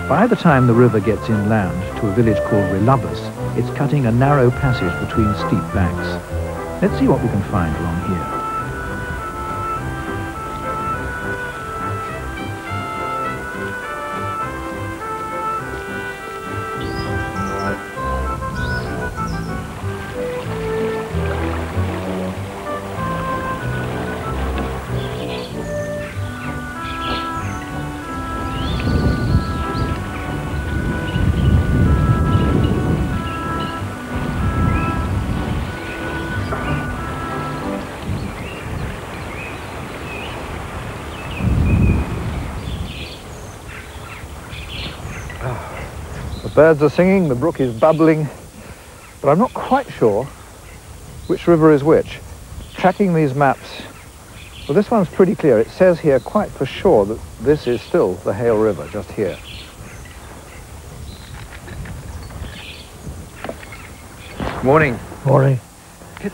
By the time the river gets inland to a village called Relubus, it's cutting a narrow passage between steep banks. Let's see what we can find along here. The birds are singing, the brook is bubbling, but I'm not quite sure which river is which. Tracking these maps, well, this one's pretty clear. It says here quite for sure that this is still the Hale River, just here. Morning. Morning.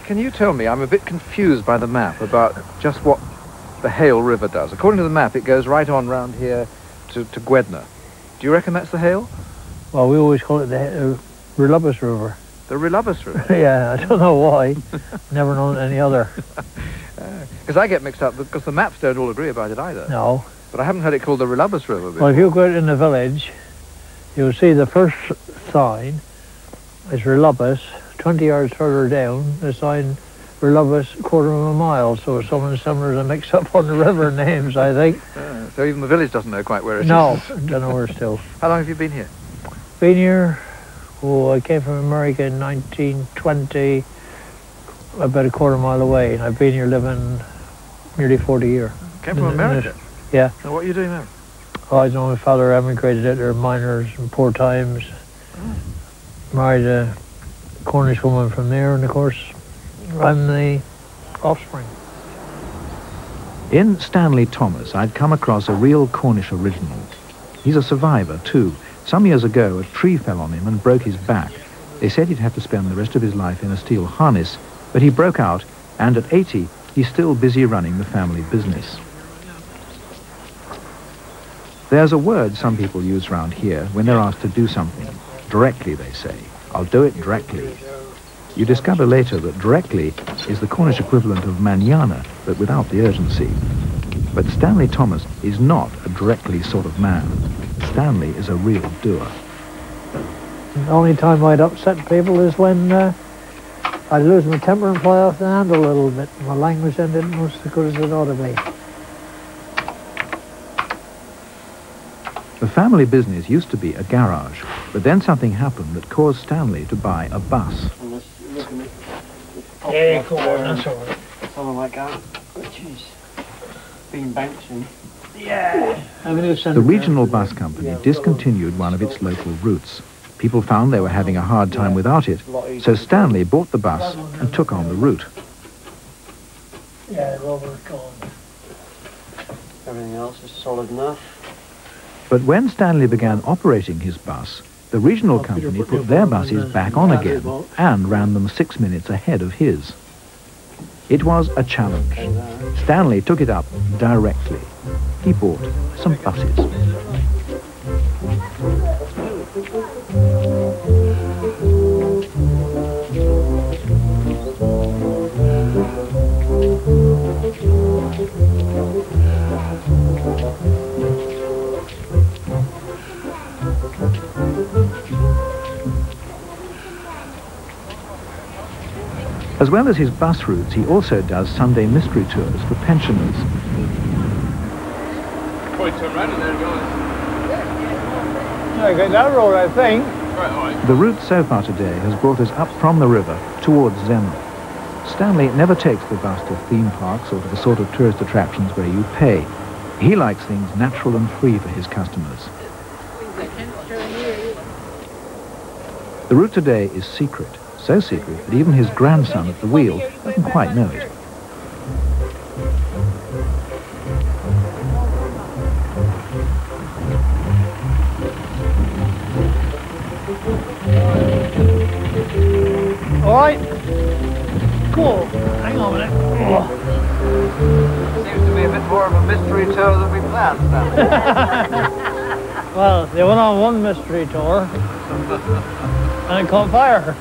Can you tell me, I'm a bit confused by the map about just what the Hale River does. According to the map, it goes right on round here to Gwedna. Do you reckon that's the Hale? Well, we always call it the Relubus River. The Relubus River? Yeah, I don't know why. Never known any other. Because I get mixed up, because the maps don't all agree about it either. No. But I haven't heard it called the Relubus River before. Well, if you go out in the village, you'll see the first sign is Relubus. 20 yards further down, the sign Relubus, quarter of a mile. So someone similar to mix up on the river names, I think. So even the village doesn't know quite where it is. No, don't know where still. How long have you been here? Been here, I came from America in 1920, about a quarter mile away, and I've been here living nearly 40 years. Came from America? Yeah. So what are you doing now? Oh, I know my father emigrated out there, miners in poor times. Married a Cornish woman from there, and of course, I'm the offspring. In Stanley Thomas, I'd come across a real Cornish original. He's a survivor, too. Some years ago, a tree fell on him and broke his back. They said he'd have to spend the rest of his life in a steel harness, but he broke out, and at 80, he's still busy running the family business. There's a word some people use around here when they're asked to do something. Directly, they say. I'll do it directly. You discover later that directly is the Cornish equivalent of manana, but without the urgency. But Stanley Thomas is not a directly sort of man. Stanley is a real doer. The only time I'd upset people is when I'd lose my temper and fly off the handle a little bit. My language ended most as good as it ought to be. The family business used to be a garage, but then something happened that caused Stanley to buy a bus. Yeah, come on, that's all right. Something like that, which is being bouncing. Yeah. The regional bus company discontinued one of its local routes. People found they were having a hard time without it, so Stanley bought the bus and took on the route. Yeah, Robert's gone. Everything else is solid enough. But when Stanley began operating his bus, the regional company put their buses back on again and ran them 6 minutes ahead of his. It was a challenge. Stanley took it up directly. He bought some buses. As well as his bus routes, he also does Sunday mystery tours for pensioners. Probably turn around and there goes. I got that road, I think. Right, all right. The route so far today has brought us up from the river towards Zemel. Stanley never takes the bus to theme parks or to the sort of tourist attractions where you pay. He likes things natural and free for his customers. The route today is secret. So secret that even his grandson at the wheel doesn't quite know it. All right. Cool. Hang on a minute. Oh. Seems to be a bit more of a mystery tour than we planned, Stanley. Well, they went on one mystery tour and it caught fire.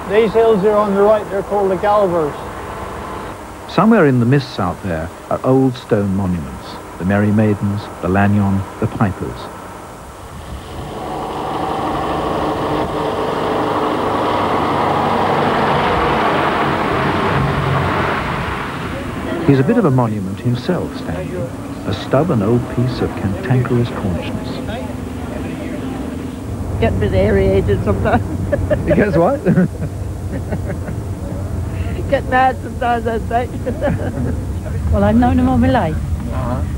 These hills here on the right, they're called the Galvers. Somewhere in the mists out there are old stone monuments. The Merry Maidens, the Lanyon, the Pipers. He's a bit of a monument himself, Stanley. A stubborn old piece of cantankerous Cornishness. Get a bit aerated sometimes. He gets what? Get mad sometimes, I'd say. Well, I've known him all my life,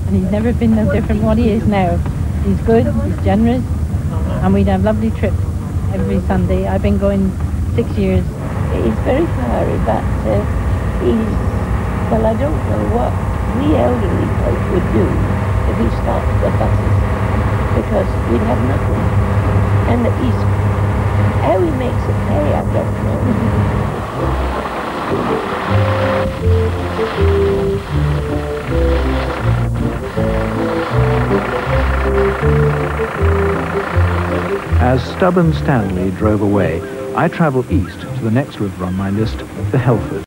and he's never been no different from what he is now. He's good, he's generous, and we'd have lovely trips every Sunday. I've been going 6 years. He's very fiery, but well, I don't know what we elderly folk would do if he stopped the buses, because we'd have nothing. And how he makes it pay, I don't know. As stubborn Stanley drove away, I travelled east to the next river on my list, the Helford.